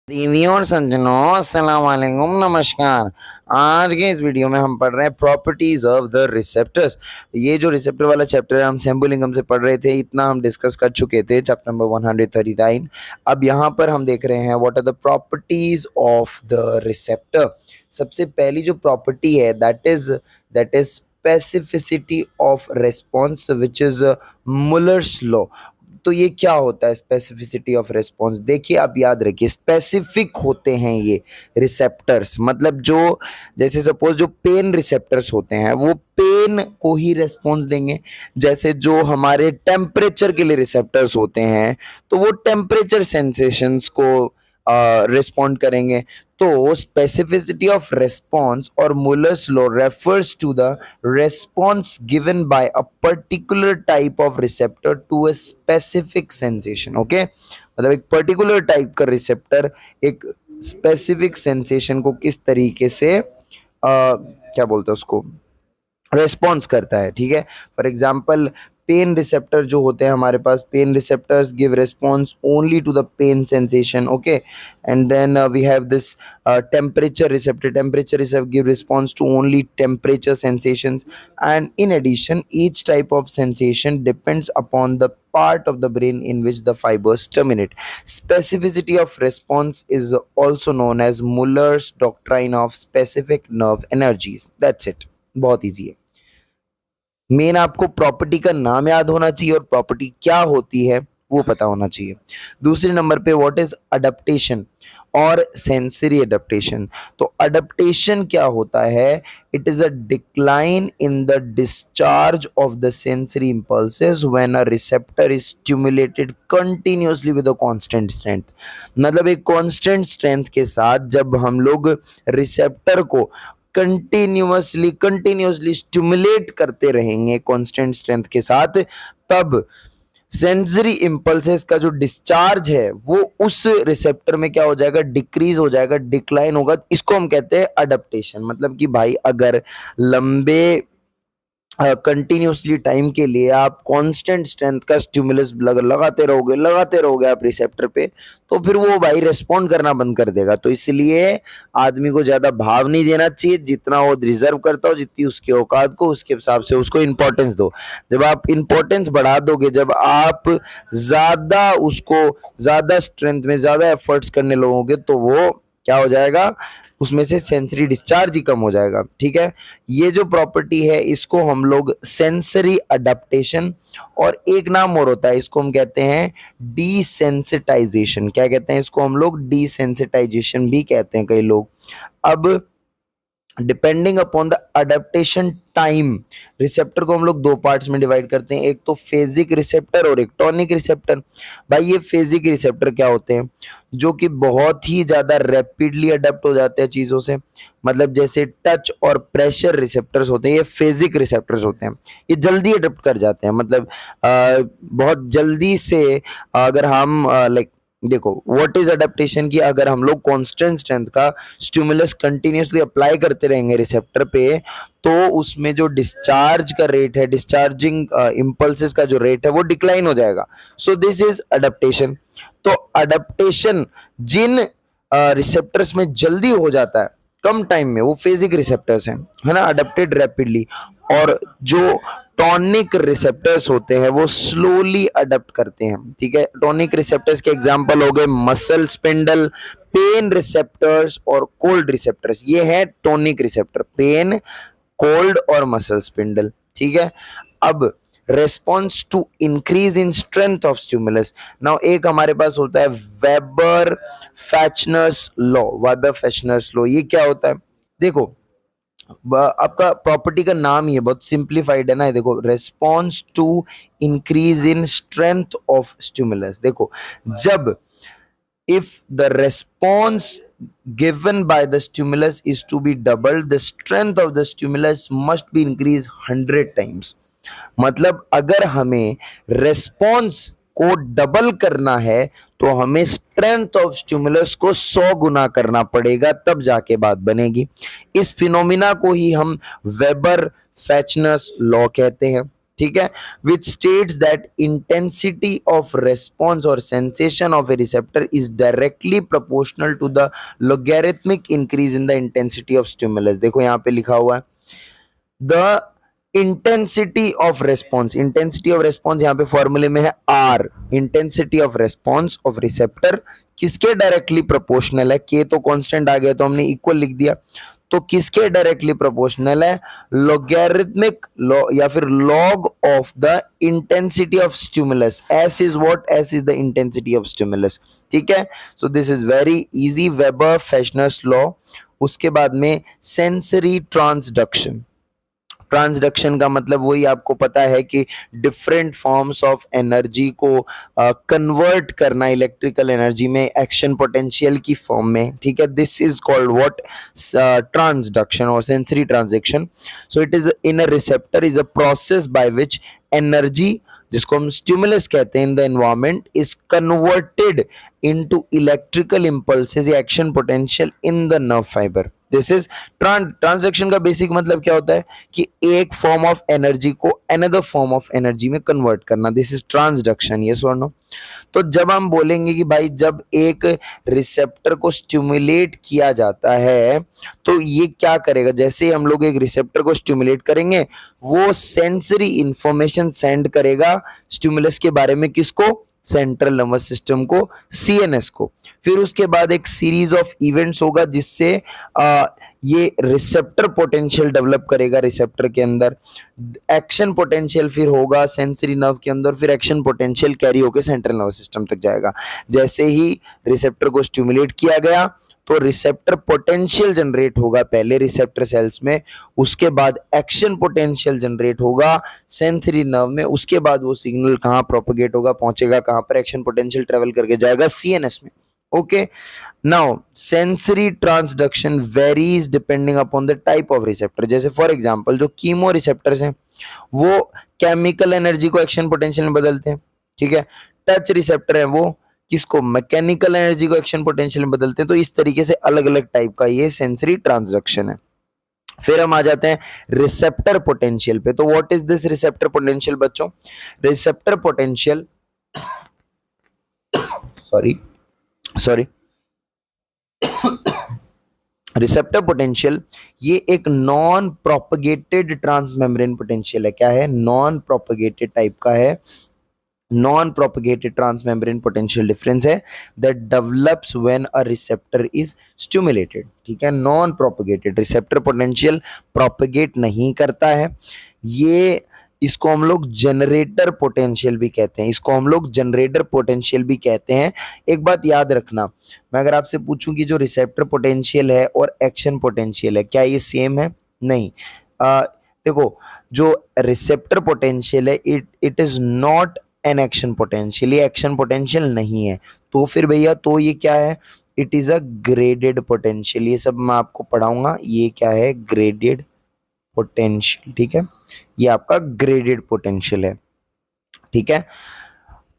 देवी और सज्जनों, अस्सलाम वालेकुम, नमस्कार। आज के इस वीडियो में हम पढ़ रहे हैं प्रॉपर्टीज ऑफ द रिसेप्टर्स। ये जो रिसेप्टर वाला चैप्टर है हम सेम्बुलिंगम से पढ़ रहे थे, इतना हम डिस्कस कर चुके थे चैप्टर नंबर 139। अब यहाँ पर हम देख रहे हैं what are the properties of the receptor. सबसे पहली जो प्रॉपर्टी है that is specificity of response, which is Muller's law. तो ये क्या होता है स्पेसिफिसिटी ऑफ रिस्पॉन्स? देखिए, आप याद रखिए, स्पेसिफिक होते हैं ये रिसेप्टर्स। मतलब जो, जैसे सपोज जो पेन रिसेप्टर्स होते हैं वो पेन को ही रिस्पॉन्स देंगे। जैसे जो हमारे टेम्परेचर के लिए रिसेप्टर्स होते हैं तो वो टेम्परेचर सेंसेशंस को रिस्पॉन्ड करेंगे। तो स्पेसिफिसिटी ऑफ रेस्पॉन्स और Muller's law refers to the response given by a particular type of receptor to a specific sensation. Okay, मतलब एक पर्टिकुलर टाइप का रिसेप्टर एक स्पेसिफिक सेंसेशन को किस तरीके से क्या बोलते हैं उसको, रेस्पॉन्स करता है। ठीक है, फॉर एग्जाम्पल पेन रिसेप्टर जो होते हैं हमारे पास, pain receptors give response only to the pain sensation. Okay, and then we have this temperature receptor receptor give response to only temperature sensations, and in addition each type of sensation depends upon the part of the brain in which the fibers terminate. Specificity of response is also known as Muller's doctrine of specific nerve energies. That's it, बहुत easy है। Main आपको property का नाम याद होना चाहिए और property क्या होती है वो पता होना चाहिए। दूसरे नंबर पे व्हाट इज अडेप्टेशन और सेंसरी अडेप्टेशन। तो अडेप्टेशन क्या होता है? It is a decline in the discharge of the sensory impulses when a receptor is stimulated continuously with a constant strength. मतलब एक कांस्टेंट स्ट्रेंथ के साथ जब हम लोग रिसेप्टर को कंटिन्यूअसली स्टिमुलेट करते रहेंगे कांस्टेंट स्ट्रेंथ के साथ, तब सेंसरी इंपल्सेस का जो डिस्चार्ज है वो उस रिसेप्टर में क्या हो जाएगा? डिक्रीज हो जाएगा, डिक्लाइन होगा। इसको हम कहते हैं अडेप्टेशन। मतलब कि भाई अगर लंबे कंटिन्यूसली टाइम के लिए आप कांस्टेंट स्ट्रेंथ का स्टिमुलस लगाते रहोगे आप रिसेप्टर पे, तो फिर वो भाई रेस्पॉन्ड करना बंद कर देगा। तो इसलिए आदमी को ज्यादा भाव नहीं देना चाहिए, जितना वो डिजर्व करता हो, जितनी उसकी औकात को, उसके हिसाब से उसको इंपॉर्टेंस दो। जब आप इंपॉर्टेंस बढ़ा दोगे, जब आप ज्यादा उसको ज्यादा स्ट्रेंथ में ज्यादा एफर्ट्स करने लगोगे, तो वो क्या हो जाएगा? उसमें से सेंसरी डिस्चार्ज ही कम हो जाएगा। ठीक है, ये जो प्रॉपर्टी है इसको हम लोग सेंसरी अडेप्टेशन, और एक नाम और होता है, इसको हम कहते हैं डीसेंसिटाइजेशन। क्या कहते हैं इसको? हम लोग डीसेंसिटाइजेशन भी कहते हैं कई लोग। अब depending upon the adaptation time, receptor को हम लोग दो पार्ट्स में डिवाइड करते हैं, एक तो फेजिक रिसेप्टर और एक टॉनिक रिसेप्टर। भाई ये फेजिक रिसेप्टर क्या होते हैं? जो कि बहुत ही ज्यादा रैपिडली अडेप्ट हो जाते हैं चीजों से। मतलब जैसे टच और प्रेशर रिसेप्टर्स होते हैं, ये फेजिक रिसेप्टर्स होते हैं, ये जल्दी अडेप्ट कर जाते हैं। मतलब बहुत जल्दी से अगर हम लाइक देखो व्हाट इज अडेप्टेशन की, अगर हम लोग कांस्टेंट स्ट्रेंथ का स्टिमुलस कंटिन्यूअसली अप्लाई करते रहेंगे रिसेप्टर पे, तो उसमें जो डिस्चार्ज का रेट है, डिस्चार्जिंग इंपल्सेस का जो रेट है वो डिक्लाइन हो जाएगा। सो दिस इज अडेप्टेशन। तो अडेप्टेशन जिन रिसेप्टर्स में जल्दी हो जाता है कम टाइम में, वो फेजिक रिसेप्टर्स हैं, है ना, अडेप्टेड रैपिडली। और जो टॉनिक रिसेप्टर्स होते हैं वो स्लोली अडेप्ट करते हैं। ठीक है, टॉनिक रिसेप्टर्स के एग्जांपल हो गए मसल स्पिंडल, पेन रिसेप्टर्स और कोल्ड रिसेप्टर्स। ये है टॉनिक रिसेप्टर, पेन, कोल्ड और मसल स्पिंडल। ठीक है, अब response to increase in strength of stimulus. Now एक हमारे पास होता है Weber Fechner's law. Weber Fechner's law ये क्या होता है? देखो, आपका प्रॉपर्टी का नाम ही है, बहुत सिंप्लीफाइड है ना। देखो, response to increase in strength of stimulus. देखो, जब if the response given by the stimulus is to be doubled, the strength of the stimulus must be increased 100 times. मतलब अगर हमें रेस्पॉन्स को डबल करना है तो हमें स्ट्रेंथ ऑफ स्टिमुलस को 100 गुना करना पड़ेगा, तब जाके बात बनेगी। इस फिनोमिना को ही हम वेबर फैचनर्स लॉ कहते हैं। ठीक है, which states that intensity of response or sensation of a receptor is directly proportional to the logarithmic increase in the intensity of stimulus। देखो यहाँ पे लिखा हुआ है द इंटेंसिटी ऑफ रेस्पॉन्स यहाँ पे फॉर्मूले में है R. Intensity of response of receptor किसके डायरेक्टली प्रोपोर्शनल है, के तो कांस्टेंट आ गया तो हमने इक्वल लिख दिया, तो किसके डायरेक्टली प्रोपोर्शनल है, लॉगरिथमिक या फिर log of the intensity of stimulus. S is what, S is the intensity of stimulus, ठीक है। So this is very easy, Weber Fechner's law. उसके बाद में सेंसरी ट्रांसडक्शन। ट्रांसडक्शन का मतलब वही आपको पता है कि डिफरेंट फॉर्म्स ऑफ एनर्जी को कन्वर्ट करना इलेक्ट्रिकल एनर्जी में एक्शन पोटेंशियल की फॉर्म में, ठीक है। This is called what, transduction और sensory transduction. So it is in a receptor is a process by which energy, जिसको हम स्टिमुलस कहते हैं in the environment, is converted into electrical impulses या action potential in the nerve fibre. This is transduction का basic मतलब क्या होता है कि एक फॉर्म ऑफ एनर्जी को अनदर फॉर्म ऑफ एनर्जी में कन्वर्ट करना। दिस इज ट्रांसडक्शन, यस और नो। तो जब हम बोलेंगे कि भाई जब एक रिसेप्टर को स्टिमुलेट किया जाता है तो ये क्या करेगा, जैसे हम लोग एक रिसेप्टर को स्टिमुलेट करेंगे वो सेंसरी इंफॉर्मेशन सेंड करेगा स्टिमुलस के बारे में, किसको, सेंट्रल नर्वस सिस्टम को, सीएनएस को। फिर उसके बाद एक सीरीज ऑफ इवेंट्स होगा जिससे ये रिसेप्टर पोटेंशियल डेवलप करेगा रिसेप्टर के अंदर, एक्शन पोटेंशियल फिर होगा सेंसरी नर्व के अंदर, फिर एक्शन पोटेंशियल कैरी होकर सेंट्रल नर्वस सिस्टम तक जाएगा। जैसे ही रिसेप्टर को स्टिमुलेट किया गया तो रिसेप्टर पोटेंशियल जनरेट होगा पहले रिसेप्टर सेल्स में, उसके बाद एक्शन पोटेंशियल जनरेट होगा सेंसरी नर्व में, उसके बाद वो सिग्नल कहाँ प्रोपेगेट होगा, पहुंचेगा कहाँ पर, एक्शन पोटेंशियल ट्रेवल करके जाएगा सीएनएस में। Okay, now sensory transduction varies depending upon the type of receptor. जैसे फॉर एग्जांपल जो कीमो रिसेप्टर्स हैं वो केमिकल एनर्जी को एक्शन पोटेंशियल में बदलते हैं, ठीक है। टच रिसेप्टर है वो किसको, मैकेनिकल एनर्जी को एक्शन पोटेंशियल में बदलते हैं। तो इस तरीके से अलग अलग टाइप का ये सेंसरी ट्रांसडक्शन है। फिर हम आ जाते हैं रिसेप्टर पोटेंशियल पे। तो what is this receptor potential बच्चों, receptor potential sorry receptor potential ये एक नॉन प्रोपगेटेड ट्रांसमेम्ब्रेन पोटेंशियल है। क्या है, नॉन प्रोपगेटेड टाइप का है, non propagated transmembrane potential difference है that develops when a receptor is stimulated, ठीक है। Non propagated receptor potential propagate नहीं करता है, ये इसको हम लोग जनरेटर पोटेंशियल भी कहते हैं, इसको हम लोग जनरेटर पोटेंशियल भी कहते हैं। एक बात याद रखना, मैं अगर आपसे पूछूं कि जो रिसेप्टर पोटेंशियल है और एक्शन पोटेंशियल है क्या ये सेम है, नहीं। देखो जो रिसेप्टर पोटेंशियल है it is not an action potential, ये एक्शन पोटेंशियल नहीं है। तो फिर भैया तो ये क्या है, it is a graded potential. ये सब मैं आपको पढ़ाऊंगा, ये क्या है, ग्रेडेड पोटेंशियल, ठीक है। ये आपका ग्रेडेड पोटेंशियल है, ठीक है।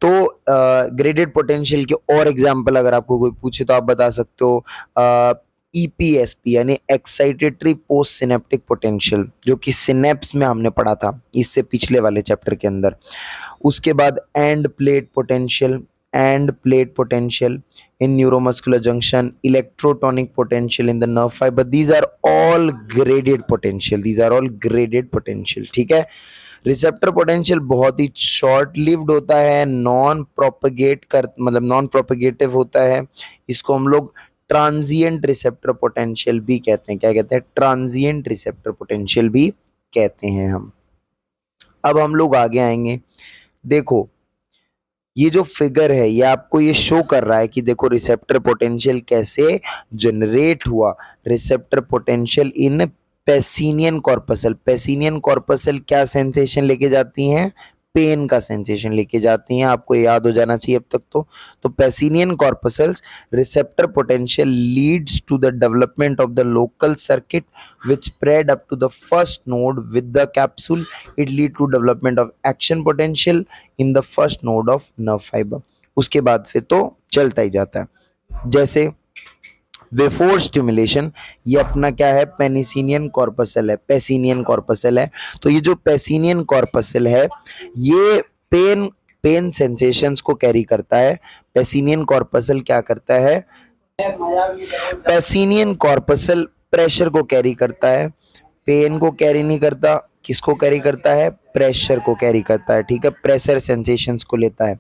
तो ग्रेडेड पोटेंशियल के और एग्जांपल अगर आपको कोई पूछे तो आप बता सकते हो ईपीएसपी यानी एक्साइटेटरी पोस्ट सिनेप्टिक पोटेंशियल, जो कि सिनेप्स में हमने पढ़ा था इससे पिछले वाले चैप्टर के अंदर। उसके बाद end plate potential, end plate potential in neuromuscular junction, electrotonic potential in the nerve fiber, these are all graded potential, these are all graded potential, ठीक है। रिसेप्टर पोटेंशियल बहुत ही शॉर्ट लिव्ड होता है, नॉन प्रोपगेट कर मतलब non प्रोपगेटिव होता है, इसको हम लोग ट्रांजिएंट रिसेप्टर पोटेंशियल भी कहते हैं। क्या कहते हैं, ट्रांजिएंट रिसेप्टर पोटेंशियल भी कहते हैं हम। अब हम लोग आगे आएंगे, देखो ये जो फिगर है ये आपको ये शो कर रहा है कि देखो रिसेप्टर पोटेंशियल कैसे जनरेट हुआ। Receptor potential in Pacinian corpuscle, Pacinian corpuscle क्या सेंसेशन लेके जाती हैं, पेन का सेंसेशन लेके जाती हैं, आपको याद हो जाना चाहिए अब तक। तो Pacinian corpuscles receptor potential leads to the development of the local circuit which spread up to the first node with the capsule, it lead to development of action potential in the first node of nerve fiber। उसके बाद फिर तो चलता ही जाता है। जैसे before stimulation, ये अपना क्या है, पेनिसिलियन कॉर्पसल है, पेसिनियन कॉर्पसल है। तो ये जो पेसिनियन कॉर्पसल है ये पेन पेन सेंसेशंस को कैरी करता है। पेसिनियन कॉर्पसल क्या करता है, पेसिनियन कॉर्पसल प्रेशर को कैरी करता है, पेन को कैरी नहीं करता। किसको कैरी करता है, प्रेशर को कैरी करता है, ठीक है, प्रेशर सेंसेशंस को लेता है,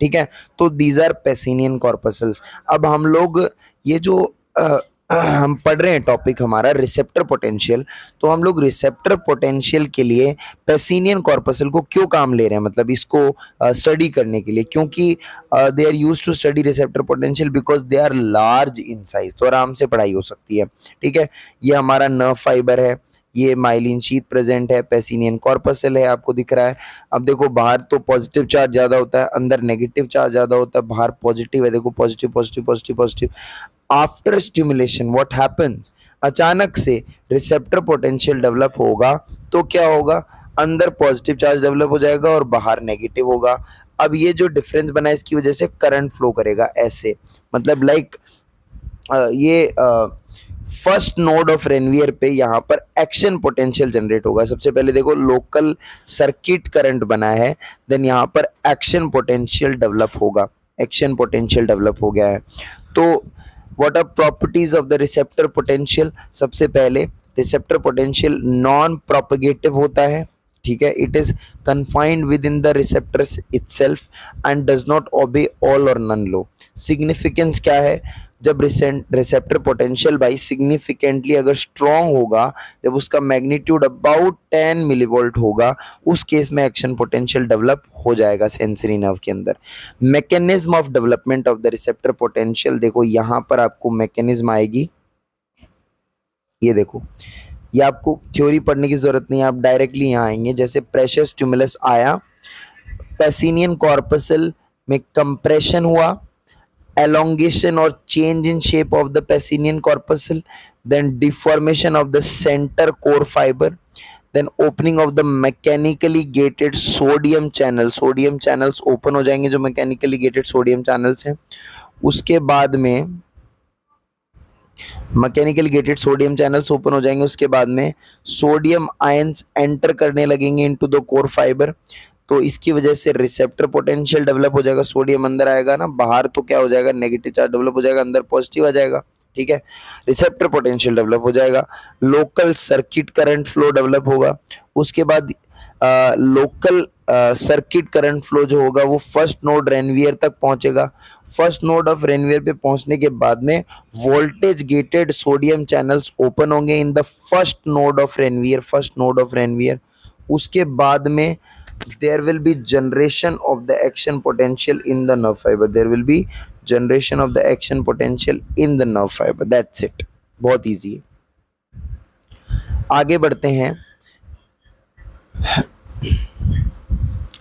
ठीक है। तो दीज आर पेसिनियन कॉर्पसल्स। अब हम लोग ये जो हम पढ़ रहे हैं टॉपिक हमारा रिसेप्टर पोटेंशियल, तो हम लोग रिसेप्टर पोटेंशियल के लिए पेसिनियन कॉर्पसल को क्यों काम ले रहे हैं, मतलब इसको स्टडी करने के लिए, क्योंकि they are use to study receptor potential because they are large in size. तो आराम से पढ़ाई हो सकती है, ठीक है। ये हमारा नर्व फाइबर है, ये माइलिन शीथ प्रेजेंट है, पेसिनियन कॉर्पसल है, आपको दिख रहा है। अब देखो बाहर तो पॉजिटिव चार्ज ज्यादा होता है, अंदर नेगेटिव चार्ज ज्यादा होता है, बाहर पॉजिटिव है, देखो positive positive positive positive. After stimulation what happens, अचानक से रिसेप्टर पोटेंशियल डेवलप होगा तो क्या होगा, अंदर पॉजिटिव चार्ज डेवलप हो जाएगा और बाहर नेगेटिव होगा। अब ये जो डिफरेंस बना है इसकी वजह से करंट फ्लो करेगा ऐसे, मतलब लाइक ये फर्स्ट नोड ऑफ रेनवियर पे यहाँ पर एक्शन पोटेंशियल जनरेट होगा। सबसे पहले देखो लोकल सर्किट करंट बना है, देन यहाँ पर एक्शन पोटेंशियल डेवलप होगा, एक्शन पोटेंशियल डेवलप हो गया है। तो what are properties of the receptor potential, सबसे पहले रिसेप्टर पोटेंशियल नॉन प्रोपगेटिव होता है, ठीक है, it is confined within the receptors itself and does not obey all or none law। Significance क्या है, जब रिसेप्टर पोटेंशियल भाई सिग्निफिकेंटली अगर स्ट्रॉन्ग होगा, जब उसका मैग्नीट्यूड अबाउट 10 मिलीवोल्ट होगा, उस केस में एक्शन पोटेंशियल डेवलप हो जाएगा सेंसरी नर्व के अंदर। Mechanism of development of the receptor potential, देखो यहाँ पर आपको मैकेनिज्म आएगी, ये देखो, ये आपको थ्योरी पढ़ने की जरूरत नहीं है, आप डायरेक्टली यहाँ आएंगे। जैसे प्रेशर स्टिमुलस आया, पेसिनियन कॉर्पसल में कंप्रेशन हुआ, elongation or change in shape of the Pacinian corpuscle, then deformation of the center core fiber, then opening of the mechanically gated sodium channel, sodium channels open हो जाएंगे जो mechanically gated sodium channels हैं। उसके बाद में mechanically gated sodium channels open हो जाएंगे, उसके बाद में सोडियम आयंस एंटर करने लगेंगे इनटू द कोर फाइबर। तो इसकी वजह से रिसेप्टर पोटेंशियल डेवलप हो जाएगा, सोडियम अंदर आएगा ना, बाहर तो क्या हो जाएगा, नेगेटिव चार्ज डेवलप हो जाएगा, अंदर पॉजिटिव आ जाएगा, ठीक है। रिसेप्टर पोटेंशियल डेवलप हो जाएगा, local circuit current flow develop होगा। उसके बाद लोकल सर्किट करंट फ्लो जो होगा वो फर्स्ट नोड रेनवियर तक पहुंचेगा। फर्स्ट नोड ऑफ रेनवियर पे पहुंचने के बाद में voltage gated sodium channels open होंगे in the first node of Ranvier, first node of Ranvier. उसके बाद में there will be generation of the action potential in the nerve fiber, there will be generation of the action potential in the nerve fiber, that's it, बहुत easy है। आगे बढ़ते हैं,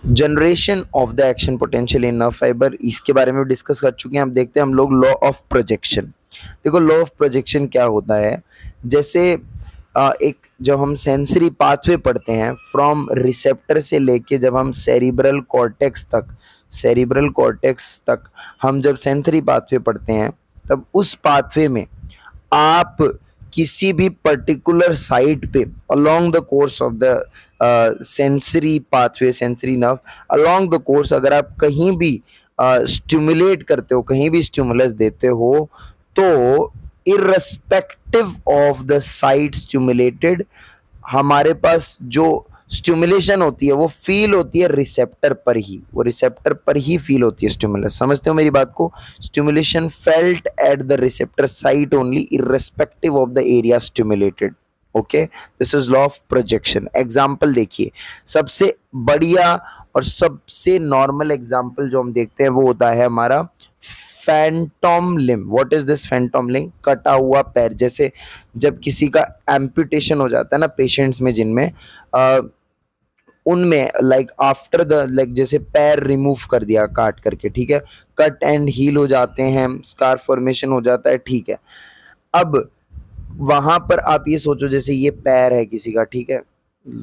generation of the action potential in nerve fibre, इसके बारे में discuss कर चुके हैं। अब देखते हैं हम लोग लॉ ऑफ प्रोजेक्शन। देखो लॉ ऑफ प्रोजेक्शन क्या होता है, जैसे एक जब हम सेंसरी पाथवे पढ़ते हैं फ्रॉम रिसेप्टर से लेके जब हम सेरिब्रल कॉर्टेक्स तक, सेरिब्रल कॉर्टेक्स तक हम जब सेंसरी पाथवे पढ़ते हैं, तब उस पाथवे में आप किसी भी पर्टिकुलर साइट पे along the course of the sensory pathway, sensory nerve along the course, अगर आप कहीं भी स्टिमुलेट करते हो, कहीं भी स्टिमुलस देते हो, तो irrespective of the site stimulated, हमारे पास जो स्टिमुलेशन होती है वो फील होती है रिसेप्टर पर ही, वो रिसेप्टर पर ही फील होती है स्टिमुलस। समझते हो मेरी बात को, stimulation felt at the receptor site only irrespective of the area stimulated. Okay, this is law of projection. Example देखिए, सबसे बढ़िया और सबसे नॉर्मल एग्जाम्पल जो हम देखते हैं वो होता है हमारा Phantom limb. What is this Phantom limb, कटा हुआ पैर। जैसे जब किसी का एम्पुटेशन हो जाता है ना पेशेंट्स में, जिनमें उनमें लाइक आफ्टर द लाइक जैसे पैर रिमूव कर दिया काट करके, ठीक है, कट एंड हील हो जाते हैं, स्कार फॉर्मेशन हो जाता है, ठीक है। अब वहां पर आप ये सोचो जैसे ये पैर है किसी का, ठीक है,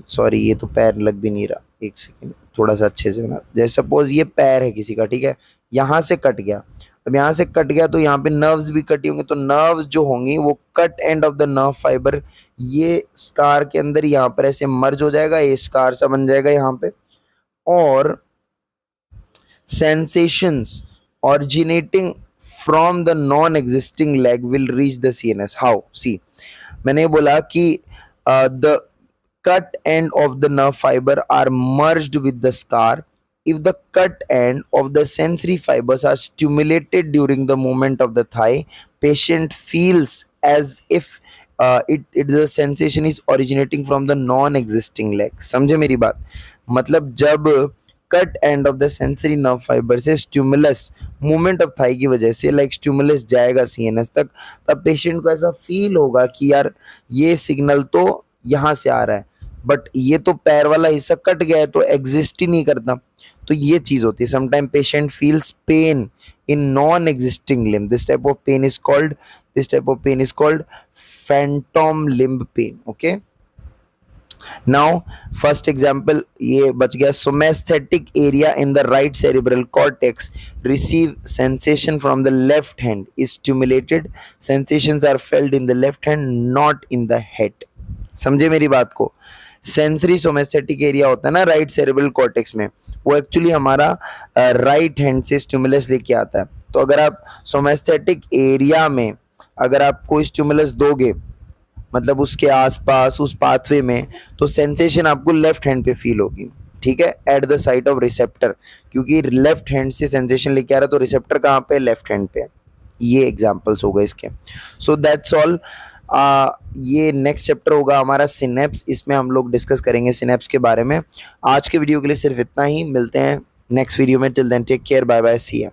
सॉरी ये तो पैर लग भी नहीं रहा, एक सेकेंड थोड़ा सा अच्छे से बना, जैसे सपोज ये पैर है किसी का, ठीक है, यहाँ से कट गया, अब यहाँ से कट गया तो यहाँ पे नर्व्स भी कटी होंगी, तो नर्व्स जो होंगी वो cut end of the nerve fibre ये स्कार के अंदर यहाँ पर ऐसे मर्ज हो जाएगा, ये स्कार सा बन जाएगा यहाँ पे, और sensations originating from the non-existing leg will reach the CNS. How? See, मैंने बोला कि the cut end of the nerve fiber are merged with the scar. If the cut end of the sensory fibers are stimulated during the movement of the thigh, patient feels as if the sensation is originating from the non-existing leg. समझे मेरी बात? मतलब जब cut end of the sensory nerve fibre से stimulus movement of thigh की वजह से like stimulus जाएगा सीएनएस तक, तब पेशेंट को ऐसा फील होगा कि यार ये सिग्नल तो यहाँ से आ रहा है, बट ये तो पैर वाला हिस्सा कट गया है तो एग्जिस्ट ही नहीं करता। तो ये चीज होती है। Sometime patient feels pain in non existing limb. This type of pain is called phantom limb pain. Okay, now first example ये बच गया। Somesthetic area in the right cerebral cortex receive sensation from the left hand is stimulated, sensations are felt in the left hand not in the head. समझे मेरी बात को? Sensory सोमेस्थेटिक area होता है ना राइट सेरिब्रल कॉर्टेक्स में, वो actually हमारा राइट हैंड से स्टिमुलस लेके आता है। तो अगर आप सोमेस्थेटिक एरिया में अगर आप कोई स्टिमुलस दोगे, मतलब उसके आसपास उस पाथवे में, तो सेंसेशन आपको लेफ्ट हैंड पे फील होगी, ठीक है, at the site of receptor, क्योंकि लेफ्ट हैंड से सेंसेशन लेके आ रहा है तो रिसेप्टर कहाँ पे? लेफ्ट हैंड पे। ये एग्जांपल्स हो गए इसके। So that's all. ये नेक्स्ट चैप्टर होगा हमारा सिनेप्स, इसमें हम लोग डिस्कस करेंगे सिनेप्स के बारे में। आज के वीडियो के लिए सिर्फ इतना ही, मिलते हैं नेक्स्ट वीडियो में। Till then take care, bye bye, see you.